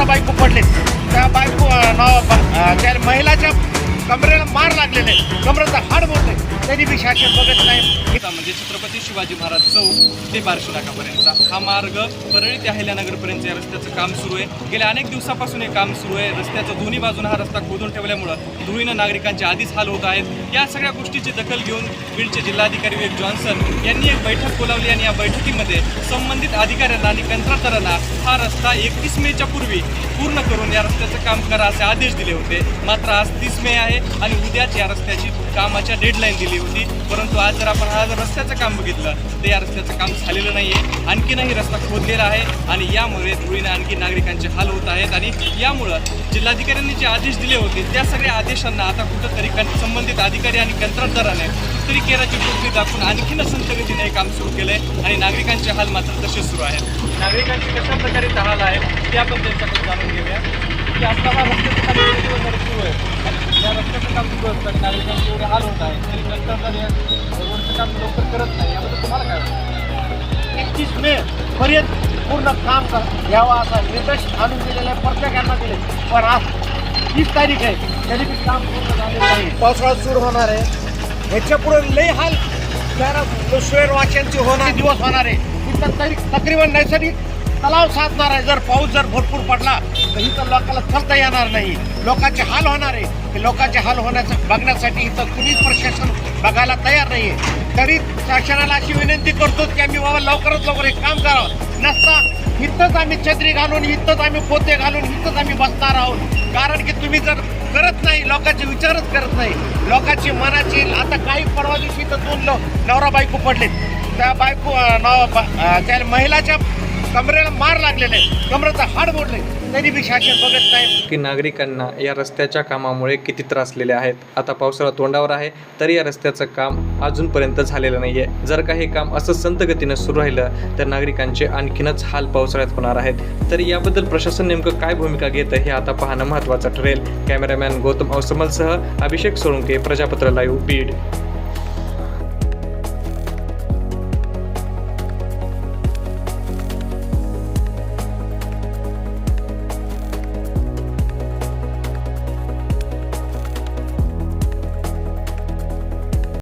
बायको पडलेत. त्या बायको त्या महिलाच्या कमरेला मार लागलेले, कमरेचं हाड मोडले, तरी बी शासन बघत नाही. म्हणजे छत्रपती शिवाजी महाराज चौक ते बार्शी नाकापर्यंतचा हा मार्ग परळी ते अहिल्यानगरपर्यंत या रस्त्याचं काम सुरू आहे. गेल्या अनेक दिवसापासून हे काम सुरू आहे. रस्त्याच्या दोन्ही बाजूने हा रस्ता खोदून ठेवल्यामुळं धुळीनं नागरिकांचे आधीच हाल होत आहेत. या सगळ्या गोष्टीची दखल घेऊन बीडचे जिल्हाधिकारी विवेक जॉन्सन यांनी एक बैठक बोलावली आणि या बैठकीमध्ये संबंधित अधिकाऱ्यांना आणि कंत्राटदारांना हा रस्ता 31 मेच्या पूर्वी पूर्ण करून या रस्त्याचं काम करा असे आदेश दिले होते. मात्र आज 30 मे आहे आणि उद्याच या रस्त्याची कामाच्या डेडलाईन दिली होती. परंतु आज जर आपण हा रस्त्याचं काम बघितलं तर या रस्त्याचं काम झालेलं नाही आहे. आणखीनही रस्ता खोदलेला आहे आणि यामुळे धुळीने आणखी नागरिकांचे हाल होत आहेत. आणि यामुळं जिल्हाधिकाऱ्यांनी जे आदेश दिले होते त्या सगळ्या आदेशांना आता कुठंतरी संबंधित अधिकारी आणि कंत्राटदाराने तरी केराची टोपली दाखवून आणखीनच संतगतीने हे काम सुरू केलं आहे आणि नागरिकांचे हाल मात्र तसेच सुरू आहेत. नागरिकांचे कशा प्रकारे हाल आहेत ते आपण त्यांच्याकडे जाणून घेऊया की आता हा रस्त्याचं काम सुरू आहे आणि या रस्त्याचं काम सुरू असतं नागरिकांचे एवढे हाल होत आहेत तरी कंत्राटदार या रोडचं काम लवकर करत नाही. याबद्दल तुम्हाला काय वाटतं? 31 मे पर्यंत पूर्ण काम घ्यावा असा निर्देश आणून दिलेला आहे, प्रत्येकांना दिले. पण आज 30 तारीख आहे, तरी बी काम पूर्ण झालेलं नाही. पावसाळा सुरू होणार आहे, ह्याच्या पुढे लई हाल शहरवासियांचे होणारे दिवस होणार आहे. इथं तरी तकरीबन नैसर्गिक तलाव साधणार आहे. जर पाऊस जर भरपूर पडला तर इथं लोकांना चालता येणार नाही, लोकांचे हाल होणार आहे. लोकांचे हाल होण्याचं बघण्यासाठी इथं कुणीच प्रशासन बघायला तयार नाही आहे. तरी शासनाला अशी विनंती करतो की आम्ही बाबा लवकरात लवकर एक काम करावं. नसता इथंच आम्ही छत्री घालून, इथंच आम्ही पोते घालून, इथंच आम्ही बसणार आहोत. कारण की तुम्ही जर करत नाही, लोकांचे विचारच करत नाही, लोकांची मनाची. आता काही परवा दिवशी इथं 2 नवरा बायको पडलेत. त्या बायको त्या महिलाच्या कमरेला मार लागलेले, कमरेचं हाड मोडले, तरी बी शासन बघत नाही. की नागरिकांना या रस्त्याच्या कामामुळे किती त्रासलेले आहेत. आता पावसाळा तोंडावर आहे तरी या रस्त्याचं काम अजूनपर्यंत झालेलं नाही आहे. जर का हे काम असं संत गतीनं सुरू राहिलं तर नागरिकांचे आणखीनच हाल पावसाळ्यात होणार आहेत. तरी याबद्दल प्रशासन नेमकं काय भूमिका घेतं हे आता पाहणं महत्त्वाचं ठरेल. कॅमेरामॅन गौतम औसमलसह अभिषेक सोळंके, प्रजापत्र लाईव्ह, बीड.